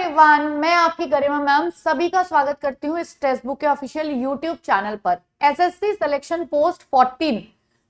Everyone, मैं आपकी गरिमा ma'am सभी का स्वागत करती हूँ इस टेक्स्ट बुक के ऑफिशियल यूट्यूब चैनल पर। एसएससी सिलेक्शन पोस्ट 14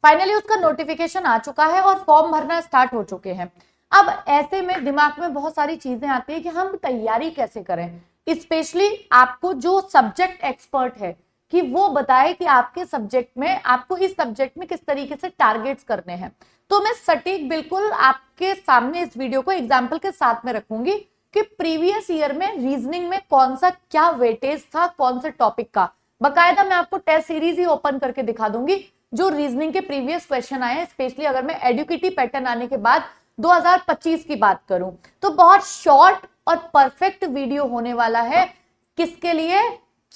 फाइनली उसका नोटिफिकेशन आ चुका है और फॉर्म भरना स्टार्ट हो चुके हैं। अब ऐसे में दिमाग में बहुत सारी चीजें आती है कि हम तैयारी कैसे करें, स्पेशली आपको जो सब्जेक्ट एक्सपर्ट है कि वो बताए कि आपके सब्जेक्ट में आपको इस सब्जेक्ट में किस तरीके से टारगेट्स करने हैं। तो मैं सटीक बिल्कुल आपके सामने इस वीडियो को एग्जाम्पल के साथ में रखूंगी कि प्रीवियस ईयर में रीजनिंग में कौन सा क्या वेटेज था, कौन से टॉपिक का। बकायदा मैं आपको टेस्ट सीरीज ही ओपन करके दिखा दूंगी जो रीजनिंग के प्रीवियस क्वेश्चन आए हैं। स्पेशली अगर मैं एडुकेटिव पैटर्न आने के बाद 2025 की बात करूं तो बहुत शॉर्ट और परफेक्ट वीडियो होने वाला है। किसके लिए,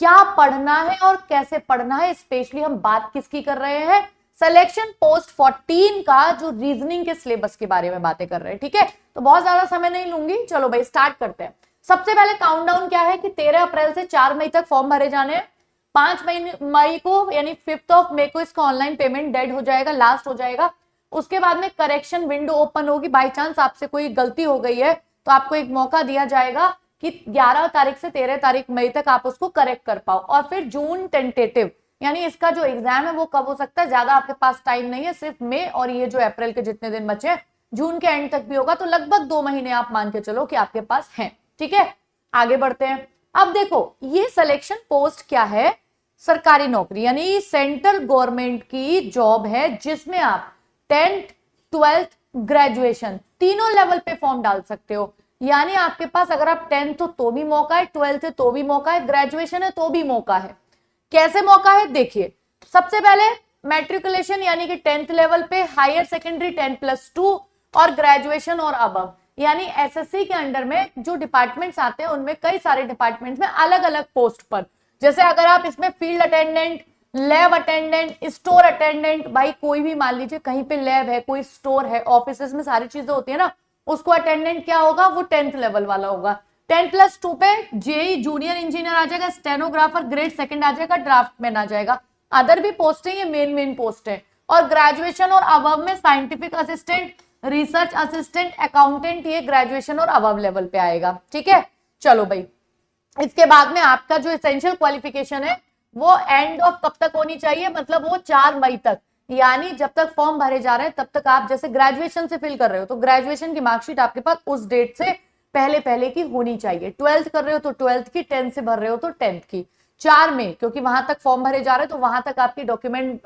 क्या पढ़ना है और कैसे पढ़ना है। स्पेशली हम बात किसकी कर रहे हैं, सिलेक्शन पोस्ट 14 का जो रीजनिंग के सिलेबस के बारे में बातें कर रहे हैं। ठीक है, तो बहुत ज्यादा समय नहीं लूंगी, चलो भाई स्टार्ट करते हैं। सबसे पहले काउंटडाउन क्या है कि 13 अप्रैल से 4 मई तक फॉर्म भरे जाने हैं। 5 मई को यानी 5 मई को इसका ऑनलाइन पेमेंट डेड हो जाएगा, लास्ट हो जाएगा। उसके बाद में करेक्शन विंडो ओपन होगी। बाई चांस आपसे कोई गलती हो गई है तो आपको एक मौका दिया जाएगा कि 11 तारीख से 13 तारीख मई तक आप उसको करेक्ट कर पाओ। और फिर जून टेंटेटिव यानी इसका जो एग्जाम है वो कब हो सकता है, ज्यादा आपके पास टाइम नहीं है, सिर्फ मई और ये जो अप्रैल के जितने दिन बचे हैं जून के एंड तक भी होगा, तो लगभग 2 महीने आप मान के चलो कि आपके पास हैं। ठीक है, आगे बढ़ते हैं। अब देखो ये सिलेक्शन पोस्ट क्या है, सरकारी नौकरी यानी सेंट्रल गवर्नमेंट की जॉब है जिसमें आप 10th 12th ग्रेजुएशन तीनों लेवल पे फॉर्म डाल सकते हो। यानी आपके पास अगर आप 10th हो तो भी मौका है, 12th है तो भी मौका है, ग्रेजुएशन है तो भी मौका है। कैसे मौका है देखिए, सबसे पहले मैट्रिकुलेशन यानी कि 10th लेवल पे, हायर सेकेंडरी 10+2 और ग्रेजुएशन और अबव। यानी एसएससी के अंडर में जो डिपार्टमेंट्स आते हैं उनमें कई सारे डिपार्टमेंट्स में अलग अलग पोस्ट पर, जैसे अगर आप इसमें field attendant, lab attendant, store attendant, भाई कोई भी मान लीजिए कहीं पे लैब है, कोई स्टोर है, ऑफिस में सारी चीजें होती है ना, उसको अटेंडेंट क्या होगा, वो 10th लेवल वाला होगा। 10+2 पे जेई जूनियर इंजीनियर आ जाएगा, स्टेनोग्राफर ग्रेड सेकंड आ जाएगा, ड्राफ्टमैन आ जाएगा। अदर भी पोस्ट है, ये मेन पोस्ट है। और ग्रेजुएशन और अबव में scientific assistant, research assistant, accountant, ये ग्रेजुएशन और अबव लेवल पे आएगा। ठीक है, चलो भाई इसके बाद में आपका जो एसेंशियल क्वालिफिकेशन है वो एंड ऑफ कब तक होनी चाहिए, मतलब वो 4 मई तक। यानी जब तक फॉर्म भरे जा रहे हैं तब तक आप जैसे ग्रेजुएशन से फिल कर रहे हो तो ग्रेजुएशन की मार्कशीट आपके पास उस डेट से पहले की होनी चाहिए। 12th कर रहे हो तो 12th की, 10th से भर रहे हो तो 10th की। 4 में क्योंकि वहां तक फॉर्म भरे जा रहे हैं तो वहां तक आपकी डॉक्यूमेंट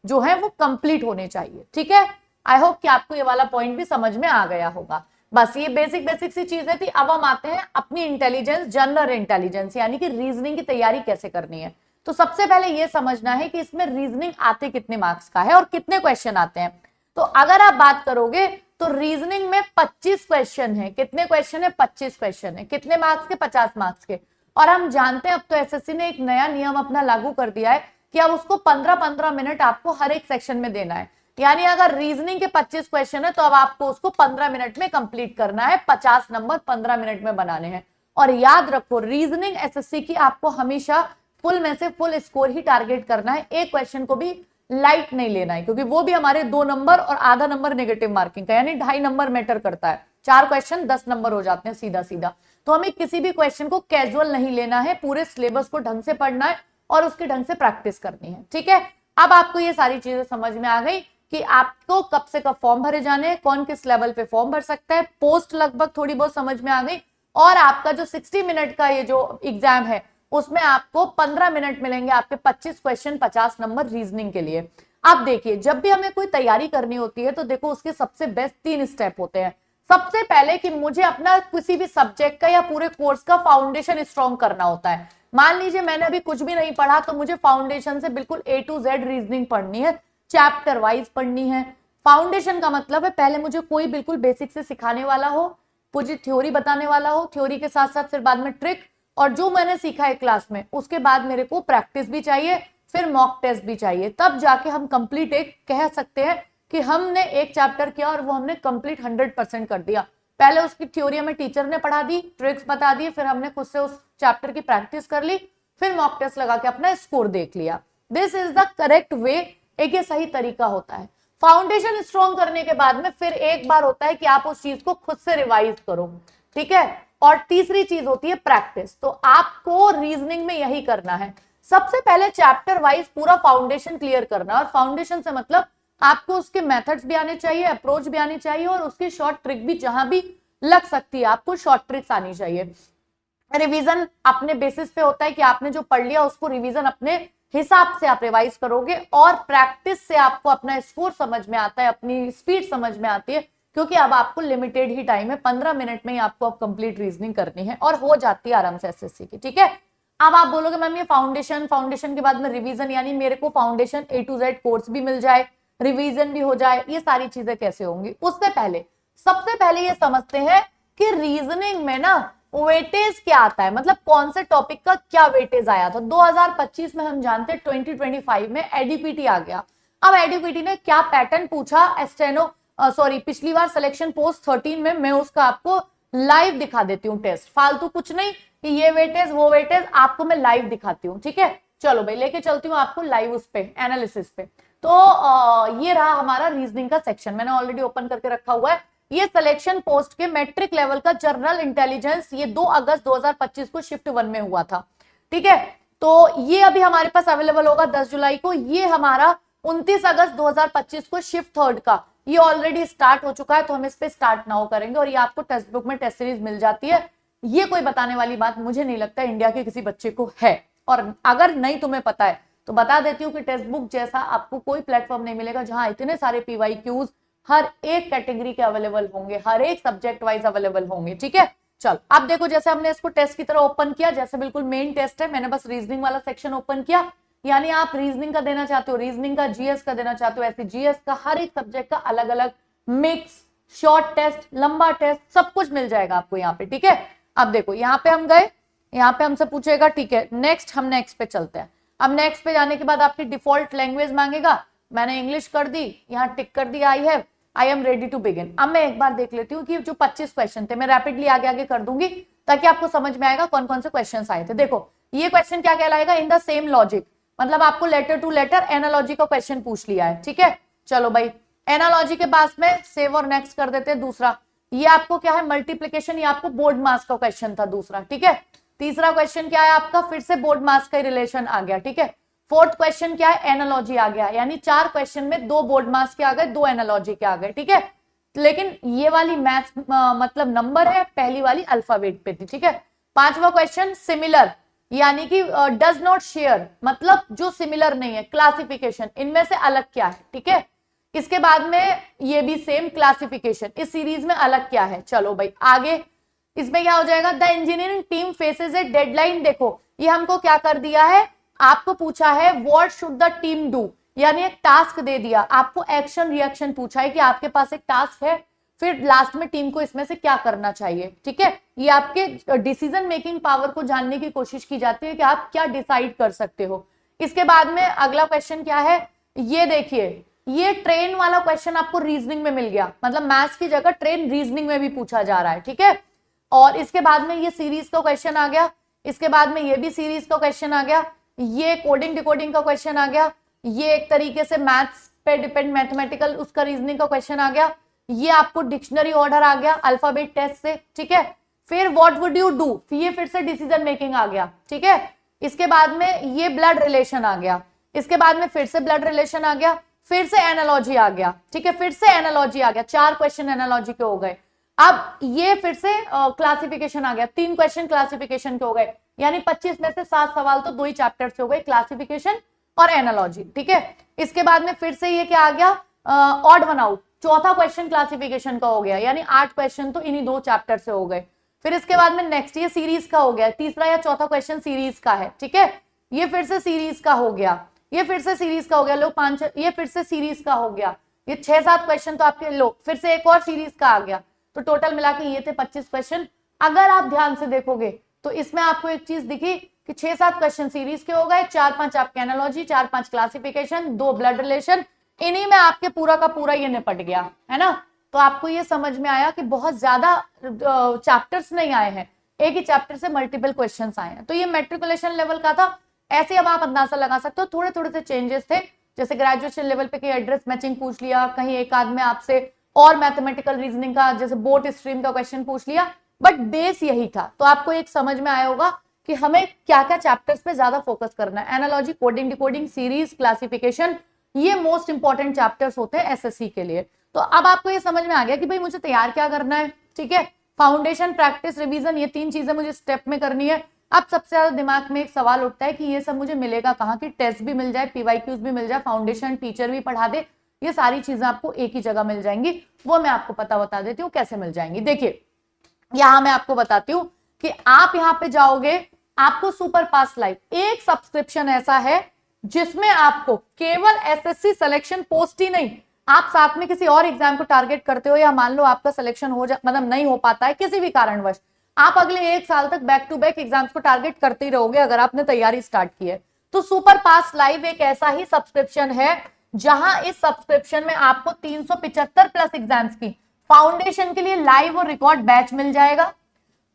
जो है वो कंप्लीट होने चाहिए। ठीक है, आई होप कि आपको ये वाला पॉइंट भी समझ में आ गया होगा। बस ये बेसिक सी चीजें थी। अब हम आते हैं अपनी इंटेलिजेंस, जनरल इंटेलिजेंस यानी कि रीजनिंग की तैयारी कैसे करनी है। तो सबसे पहले ये समझना है कि इसमें रीजनिंग आते कितने मार्क्स का है और कितने क्वेश्चन आते हैं। तो अगर आप बात करोगे तो रीजनिंग में 25 क्वेश्चन है। कितने क्वेश्चन है, 25 क्वेश्चन है। कितने मार्क्स के, 50 मार्क्स के। और हम जानते हैं अब तो एसएससी ने एक नया नियम अपना लागू कर दिया है कि अब उसको 15-15 मिनट आपको हर एक सेक्शन में देना है। यानी अगर रीजनिंग के 25 क्वेश्चन है तो अब आपको उसको 15 मिनट में कंप्लीट करना है, 50 नंबर 15 मिनट में बनाने हैं। और याद रखो रीजनिंग एसएससी की आपको हमेशा फुल में से फुल स्कोर ही टारगेट करना है, एक क्वेश्चन को भी लाइट नहीं लेना है, क्योंकि वो भी हमारे 2 नंबर और आधा नंबर नेगेटिव मार्किंग का, यानी 2.5 नंबर मैटर करता है। 4 क्वेश्चन 10 नंबर हो जाते हैं सीधा सीधा। तो हमें किसी भी क्वेश्चन को कैजुअल नहीं लेना है, पूरे सिलेबस को ढंग से पढ़ना है और उसके ढंग से प्रैक्टिस करनी है। ठीक है, अब आपको ये सारी चीजें समझ में आ गई कि आपको कब से कब फॉर्म भरे जाने हैं, कौन किस लेवल पे फॉर्म भर सकता है, पोस्ट लगभग थोड़ी बहुत समझ में आ गई। और आपका जो 60 मिनट का ये जो एग्जाम है उसमें आपको 15 मिनट मिलेंगे, आपके 25 क्वेश्चन 50 नंबर रीजनिंग के लिए। अब देखिए, जब भी हमें कोई तैयारी करनी होती है तो देखो उसके सबसे बेस्ट 3 स्टेप होते हैं। सबसे पहले कि मुझे अपना किसी भी सब्जेक्ट का या पूरे कोर्स का फाउंडेशन स्ट्रॉन्ग करना होता है। मान लीजिए मैंने अभी कुछ भी नहीं पढ़ा तो मुझे फाउंडेशन से बिल्कुल A to Z रीजनिंग पढ़नी है, चैप्टर वाइज पढ़नी है। फाउंडेशन का मतलब है पहले मुझे कोई बिल्कुल बेसिक से सिखाने वाला हो, मुझे थ्योरी बताने वाला हो, थ्योरी के साथ साथ फिर बाद में ट्रिक, और जो मैंने सीखा है क्लास में उसके बाद मेरे को प्रैक्टिस भी चाहिए, फिर मॉक टेस्ट भी चाहिए। तब जाके हम कंप्लीट एक कह सकते हैं कि हमने एक चैप्टर किया और वो हमने कंप्लीट 100% कर दिया। पहले उसकी थ्योरी हमें टीचर ने पढ़ा दी, ट्रिक्स बता दिए, फिर हमने खुद से उस चैप्टर की प्रैक्टिस कर ली, फिर मॉक टेस्ट लगा के अपना स्कोर देख लिया। This is the correct way, एक ये सही तरीका होता है। फाउंडेशन स्ट्रॉन्ग करने के बाद में फिर एक बार होता है कि आप उस चीज को खुद से रिवाइज करो। ठीक है। और तीसरी चीज होती है प्रैक्टिस। तो आपको रीजनिंग में यही करना है, सबसे पहले चैप्टर वाइज पूरा फाउंडेशन क्लियर करना। और फाउंडेशन से मतलब आपको उसके मेथड्स भी आने चाहिए, अप्रोच भी आनी चाहिए, और उसकी शॉर्ट ट्रिक भी जहां भी लग सकती है आपको शॉर्ट ट्रिक्स आनी चाहिए। रिवीजन अपने बेसिस पे होता है कि आपने जो पढ़ लिया उसको रिवीजन अपने हिसाब से आप रिवाइज करोगे, और प्रैक्टिस से आपको अपना स्कोर समझ में आता है, अपनी स्पीड समझ में आती है, क्योंकि अब आपको लिमिटेड ही टाइम है, 15 मिनट में ही आपको अब कंप्लीट रीजनिंग करनी है और हो जाती है आराम से एसएससी की। ठीक है। अब आप बोलोगे मैम ये फाउंडेशन के बाद में रिवीजन, यानी मेरे को foundation A to Z course भी मिल जाए, रिवीजन भी हो जाए, ये सारी चीजें कैसे होंगी? उससे पहले सबसे पहले ये समझते हैं कि रीजनिंग में ना वेटेज क्या आता है, मतलब कौन से टॉपिक का क्या वेटेज आया था। 2025 में हम जानते हैं 2025 में एडीपीटी आ गया। अब एडीपीटी ने क्या पैटर्न पूछा, स्टेनो पिछली बार सिलेक्शन पोस्ट 13 में, मैं उसका आपको लाइव दिखा देती हूँ टेस्ट, फालतू कुछ नहीं कि ये वेटेज वो वेटेज, आपको मैं लाइव दिखाती हूँ। ठीक है, चलो भाई लेके चलती हूँ आपको लाइव उस पे, एनालिसिस पे। तो ये रहा हमारा रीजनिंग का सेक्शन, मैंने ऑलरेडी ओपन करके रखा हुआ है। ये सिलेक्शन पोस्ट के मैट्रिक लेवल का जनरल इंटेलिजेंस, ये 2 अगस्त 2025 को शिफ्ट 1 में हुआ था। ठीक है, तो ये अभी हमारे पास अवेलेबल होगा 10 जुलाई को। ये हमारा 29 अगस्त 2025 को शिफ्ट 3 का, ये ऑलरेडी स्टार्ट हो चुका है, तो हम इस पे स्टार्ट नाउ करेंगे। और ये आपको टेक्स्ट बुक में टेस्ट सीरीज मिल जाती है। ये कोई बताने वाली बात मुझे नहीं लगता इंडिया के किसी बच्चे को है, और अगर नहीं तुम्हें पता है तो बता देती हूँ कि टेक्स्ट बुक जैसा आपको कोई प्लेटफॉर्म नहीं मिलेगा जहां इतने सारे पीवाईक्यूज हर एक कैटेगरी के अवेलेबल होंगे, हर एक सब्जेक्ट वाइज अवेलेबल होंगे। ठीक है, चल अब देखो, जैसे हमने इसको टेस्ट की तरह ओपन किया, जैसे बिल्कुल मेन टेस्ट है, मैंने बस रीजनिंग वाला सेक्शन ओपन किया। यानी आप रीजनिंग का देना चाहते हो, रीजनिंग का जीएस का देना चाहते हो, ऐसे जीएस का हर एक सब्जेक्ट का अलग अलग मिक्स, शॉर्ट टेस्ट, लंबा टेस्ट, सब कुछ मिल जाएगा आपको यहाँ पे। ठीक है, अब देखो यहाँ पे हम गए, यहाँ पे हमसे पूछेगा ठीक है नेक्स्ट, हम नेक्स्ट पे चलते हैं। अब नेक्स्ट पे जाने के बाद आपकी डिफॉल्ट लैंग्वेज मांगेगा, मैंने इंग्लिश कर दी, यहाँ टिक कर दी I am ready to begin. अब मैं एक बार देख लेती हूँ कि जो 25 क्वेश्चन थे, मैं रैपिडली आगे आगे कर दूंगी ताकि आपको समझ में आएगा कौन कौन से क्वेश्चन आए थे। देखो ये क्वेश्चन क्या कहलाएगा, इन द सेम लॉजिक, मतलब आपको लेटर टू लेटर एनालॉजी का क्वेश्चन पूछ लिया है। ठीक है, चलो भाई एनालॉजी के पास में सेव और नेक्स्ट कर देते हैं। दूसरा ये आपको क्या है, मल्टीप्लीकेशन, ये आपको बोर्ड मास का क्वेश्चन था दूसरा। ठीक है, तीसरा क्वेश्चन क्या है आपका, फिर से बोर्ड मास का रिलेशन आ गया। ठीक है, फोर्थ क्वेश्चन क्या है, एनालॉजी आ गया, यानी 4 क्वेश्चन में 2 बोर्ड मास के आ गए, 2 एनालॉजी के आ गए। ठीक है, लेकिन ये वाली मैथ्स मतलब नंबर है, पहली वाली अल्फाबेट पे थी। ठीक है, पांचवा क्वेश्चन सिमिलर, यानी कि डज नॉट शेयर, मतलब जो सिमिलर नहीं है, क्लासिफिकेशन, इनमें से अलग क्या है। ठीक है, इसके बाद में ये भी सेम क्लासिफिकेशन, इस सीरीज में अलग क्या है। चलो भाई आगे, इसमें क्या हो जाएगा, the engineering team faces A deadline. देखो ये हमको क्या कर दिया है, आपको पूछा है what should the team do, यानी एक टास्क दे दिया आपको, एक्शन रिएक्शन पूछा है कि आपके पास एक टास्क है, फिर लास्ट में टीम को इसमें से क्या करना चाहिए। ठीक है, ये आपके डिसीजन मेकिंग पावर को जानने की कोशिश की जाती है कि आप क्या डिसाइड कर सकते हो। इसके बाद में अगला क्वेश्चन क्या है, ये देखिए, ये ट्रेन वाला क्वेश्चन आपको रीजनिंग में मिल गया, मतलब मैथ्स की जगह ट्रेन रीजनिंग में भी पूछा जा रहा है। ठीक है, और इसके बाद में ये सीरीज का क्वेश्चन आ गया, इसके बाद में ये भी सीरीज का क्वेश्चन आ गया, ये कोडिंग डिकोडिंग का क्वेश्चन आ गया, ये एक तरीके से मैथ्स पे डिपेंड मैथमेटिकल उसका रीजनिंग का क्वेश्चन आ गया, ये आपको डिक्शनरी ऑर्डर आ गया अल्फाबेट टेस्ट से। ठीक है, फिर व्हाट वुड यू डू, ये फिर से डिसीजन मेकिंग आ गया। ठीक है, इसके बाद में ये ब्लड रिलेशन आ गया, इसके बाद में फिर से ब्लड रिलेशन आ गया, फिर से एनालॉजी आ गया। ठीक है, फिर से एनालॉजी आ गया, 4 क्वेश्चन एनालॉजी के हो गए। अब ये फिर से क्लासिफिकेशन आ गया, 3 क्वेश्चन क्लासिफिकेशन के हो गए, यानी 25 में से 7 सवाल तो 2 ही चैप्टर से हो गए, क्लासिफिकेशन और एनालॉजी। ठीक है, इसके बाद में फिर से ये क्या आ गया, ऑड वन आउट, चौथा क्वेश्चन क्लासिफिकेशन का हो गया, यानी 8 क्वेश्चन तो इन्हीं 2 चैप्टर से हो गए। फिर इसके बाद में नेक्स्ट ये सीरीज का हो गया, तीसरा या चौथा क्वेश्चन सीरीज का है। ठीक है, ये फिर से सीरीज का हो गया, ये फिर से सीरीज का हो गया, लो 5, ये फिर से सीरीज का हो गया, ये 6-7 क्वेश्चन तो आपके, लो फिर से एक और सीरीज का आ गया, तो टोटल मिला के ये थे 25 क्वेश्चन। अगर आप ध्यान से देखोगे तो इसमें आपको एक चीज दिखी कि 6-7 क्वेश्चन सीरीज के हो गए, 4-5 आपके एनालॉजी, 4-5 क्लासिफिकेशन, 2 ब्लड रिलेशन, इन्हीं में आपके पूरा का पूरा ये निपट गया है ना। तो आपको ये समझ में आया कि बहुत ज्यादा चैप्टर्स नहीं आए हैं, एक ही चैप्टर से मल्टीपल क्वेश्चंस आए हैं। तो ये मैट्रिकुलेशन लेवल का था, ऐसे अब आप अंदाजा लगा सकते हो, थोड़े थोड़े से चेंजेस थे, जैसे ग्रेजुएशन लेवल पे कहीं एड्रेस मैचिंग पूछ लिया, कहीं एक आध में आपसे और मैथमेटिकल रीजनिंग का जैसे बोट स्ट्रीम का क्वेश्चन पूछ लिया, बट बेस यही था। तो आपको एक समझ में आया होगा कि हमें क्या क्या चैप्टर्स पे ज्यादा फोकस करना है। Analogy, coding, decoding, series, classification, ये मोस्ट इंपॉर्टेंट चैप्टर्स होते हैं एसएससी के लिए। तो अब आपको ये समझ में आ गया कि भाई मुझे तैयार क्या करना है, ठीक है। फाउंडेशन, प्रैक्टिस, रिवीजन, ये 3 चीजें मुझे स्टेप में करनी है। अब सबसे ज्यादा दिमाग में एक सवाल उठता है कि ये सब मुझे मिलेगा कहाँ, की टेस्ट भी मिल जाए, पीवाईक्यूज भी मिल जाए, फाउंडेशन टीचर भी पढ़ा दे, ये सारी चीजें आपको एक ही जगह मिल जाएंगी। वो मैं आपको बता देती हूँ कैसे मिल जाएंगी। देखिए यहां मैं आपको बताती हूँ कि आप यहाँ पे जाओगे, आपको सुपर पास लाइव एक सब्सक्रिप्शन ऐसा है जिसमें आपको केवल एसएससी सिलेक्शन पोस्ट ही नहीं, आप साथ में किसी और एग्जाम को टारगेट करते हो या मान लो आपका सिलेक्शन हो जा मतलब नहीं हो पाता है किसी भी कारणवश, आप अगले 1 साल तक बैक टू बैक एग्जाम्स को टारगेट करते ही रहोगे अगर आपने तैयारी स्टार्ट की है। तो सुपर पास लाइव एक ऐसा ही सब्सक्रिप्शन है जहां इस सब्सक्रिप्शन में आपको 375 प्लस एग्जाम्स की फाउंडेशन के लिए लाइव और रिकॉर्ड बैच मिल जाएगा।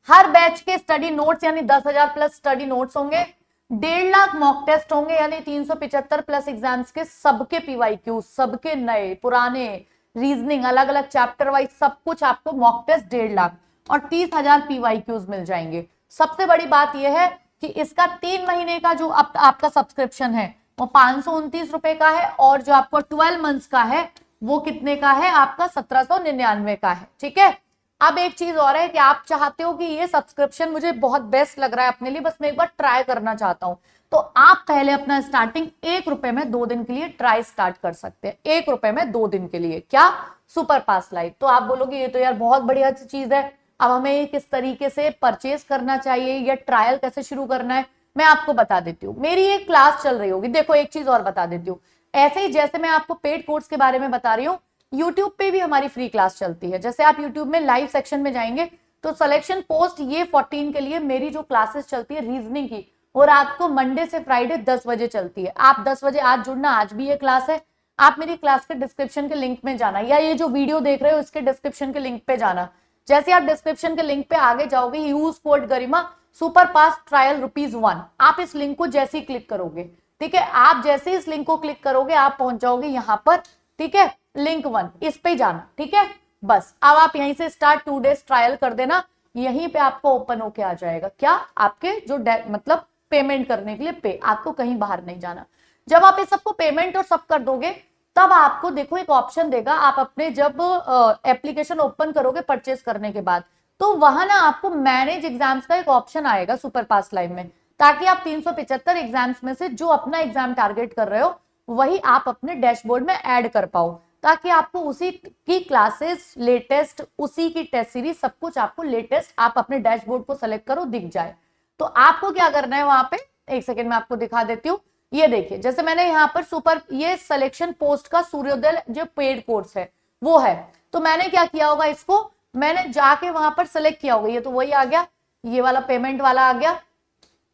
हर बैच के स्टडी नोट्स यानी 10,000 प्लस स्टडी नोट्स होंगे, 1.5 लाख मॉक टेस्ट होंगे यानी 375 प्लस एग्जाम्स के सबके पीवाईक्यू, सबके नए पुराने, रीजनिंग अलग अलग चैप्टर वाइज सब कुछ आपको मॉक टेस्ट 1.5 लाख और 30,000 पीवाईक्यूज मिल जाएंगे। सबसे बड़ी बात यह है कि इसका 3 महीने का जो आपका सब्सक्रिप्शन है वो 529 रुपए का है और जो आपको 12 मंथ्स का है वो कितने का है, आपका 1799 का है, ठीक है। अब एक चीज और है कि आप चाहते हो कि ये सब्सक्रिप्शन मुझे बहुत बेस्ट लग रहा है अपने लिए, बस मैं एक बार ट्राई करना चाहता हूं, तो आप पहले अपना स्टार्टिंग 1 रुपए में 2 दिन के लिए ट्राई स्टार्ट कर सकते हैं। 1 रुपए में 2 दिन के लिए क्या, सुपर पास लाइव। तो आप बोलोगे ये तो यार बहुत बढ़िया चीज है, अब हमें किस तरीके से परचेज करना चाहिए या ट्रायल कैसे शुरू करना है, मैं आपको बता देती हूँ। मेरी एक क्लास चल रही होगी, देखो एक चीज और बता देती हूँ, ऐसे ही जैसे मैं आपको पेड कोर्स के बारे में बता रही हूँ, यूट्यूब पे भी हमारी फ्री क्लास चलती है। जैसे आप यूट्यूब में लाइव सेक्शन में जाएंगे तो सिलेक्शन पोस्ट ये 14 के लिए मेरी जो क्लासेस चलती है रीजनिंग की, वो रात को मंडे से फ्राइडे 10 बजे चलती है। आप 10 बजे आज जुड़ना, आज भी ये क्लास है, आप मेरी क्लास के डिस्क्रिप्शन के लिंक में जाना या ये जो वीडियो देख रहे हो इसके डिस्क्रिप्शन के लिंक पे जाना। जैसे आप डिस्क्रिप्शन के लिंक पे आगे जाओगे, यूज कोड गरिमा सुपर पास ट्रायल ₹1, आप इस लिंक को जैसे ही क्लिक करोगे, ठीक है, आप जैसे इस लिंक को क्लिक करोगे आप पहुंच जाओगे यहाँ पर, ठीक है, लिंक 1 इस पे जाना, ठीक है। बस अब आप यहीं से स्टार्ट 2 डेज ट्रायल कर देना, यहीं पे आपको ओपन होके आ जाएगा क्या, आपके जो मतलब पेमेंट करने के लिए पे, आपको कहीं बाहर नहीं जाना। जब आप इस सबको पेमेंट और सब कर दोगे तब आपको देखो एक ऑप्शन देगा, आप अपने जब एप्लीकेशन ओपन करोगे परचेस करने के बाद, तो वहां ना आपको मैनेज एग्जाम्स का एक ऑप्शन आएगा सुपर पास लाइव में, ताकि आप 375 एग्जाम्स में से जो अपना एग्जाम टारगेट कर रहे हो वही आप अपने डैशबोर्ड में ऐड कर पाओ, ताकि आपको उसी की क्लासेस लेटेस्ट, उसी की टेस्ट सीरीज सब कुछ आपको लेटेस्ट आप अपने डैशबोर्ड को सेलेक्ट करो दिख जाए। तो आपको क्या करना है वहां पे, एक सेकेंड में आपको दिखा देती हूँ। ये देखिए जैसे मैंने यहाँ पर सुपर ये सिलेक्शन पोस्ट का सूर्योदय जो पेड कोर्स है वो है, तो मैंने क्या किया होगा, इसको मैंने जाके वहां पर सेलेक्ट किया होगा, ये तो वही आ गया, ये वाला पेमेंट वाला आ गया,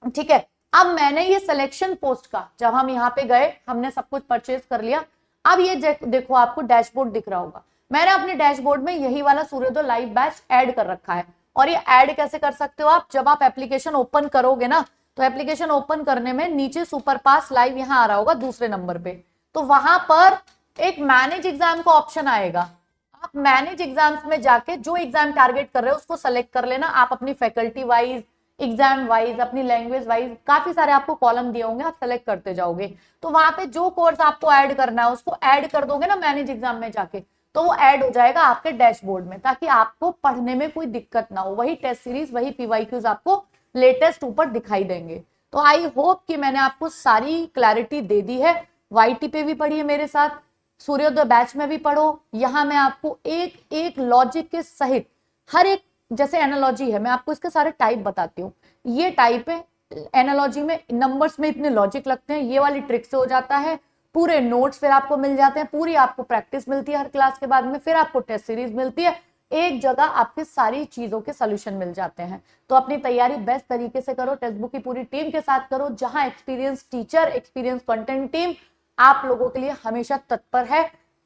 ठीक है। अब मैंने ये सिलेक्शन पोस्ट का जब हम यहाँ पे गए हमने सब कुछ परचेज कर लिया, अब ये देखो आपको डैशबोर्ड दिख रहा होगा, मैंने अपने डैशबोर्ड में यही वाला सूर्योदय लाइव बैच ऐड कर रखा है। और ये ऐड कैसे कर सकते हो आप, जब आप एप्लीकेशन ओपन करोगे ना, तो एप्लीकेशन ओपन करने में नीचे सुपर पास लाइव यहाँ आ रहा होगा दूसरे नंबर पे, तो वहां पर एक मैनेज एग्जाम का ऑप्शन आएगा, आप मैनेज एग्जाम्स में जाके जो एग्जाम टारगेट कर रहे हो उसको सेलेक्ट कर लेना, आप अपनी फैकल्टी वाइज, एग्जाम वाइज, अपनी लैंग्वेज वाइज, काफी सारे आपको कॉलम दिए होंगे, आप सेलेक्ट करते जाओगे, तो वहां पे जो कोर्स आपको ऐड करना है उसको ऐड कर दोगे ना मैनेज एग्जाम में जाके, तो वो ऐड हो जाएगा आपके डैशबोर्ड में, ताकि आपको पढ़ने में कोई दिक्कत ना हो, वही टेस्ट सीरीज वही पीवाईक्यूज आपको लेटेस्ट ऊपर दिखाई देंगे। तो आई होप कि मैंने आपको सारी क्लैरिटी दे दी है। वाईटी पे भी पढ़िए मेरे साथ, सूर्योदय बैच में भी पढ़ो, यहां मैं आपको एक एक लॉजिक के सहित हर एक, जैसे एनालॉजी है मैं आपको इसके सारे टाइप बताती हूँ, ये टाइप है एनालॉजी में, नंबर्स में इतने लॉजिक लगते हैं, ये वाली ट्रिक से हो जाता है, पूरे नोट्स फिर आपको मिल जाते हैं, पूरी आपको प्रैक्टिस मिलती है हर क्लास के बाद में, फिर आपको टेस्ट सीरीज मिलती है, एक जगह आपके सारी चीजों के सोल्यूशन मिल जाते हैं। तो अपनी तैयारी बेस्ट तरीके से करो, टेक्स्ट बुक की पूरी टीम के साथ करो, जहां experience teacher, experience content team आप लोगों के लिए हमेशा तत्पर है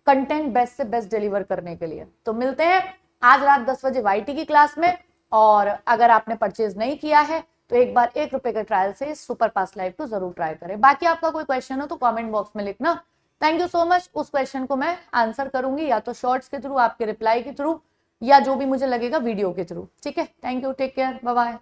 कंटेंट बेस्ट से बेस्ट डिलीवर करने के लिए। तो मिलते हैं आज रात 10 बजे वाईटी की क्लास में, और अगर आपने परचेज नहीं किया है तो एक बार 1 रुपए के ट्रायल से सुपर पास लाइव को जरूर ट्राई करें। बाकी आपका कोई क्वेश्चन हो तो कमेंट बॉक्स में लिखना। Thank you so much. उस क्वेश्चन को मैं आंसर करूंगी या तो शॉर्ट्स के थ्रू, आपके रिप्लाई के थ्रू, या जो भी मुझे लगेगा वीडियो के थ्रू। ठीक है, thank you, take care, bye bye.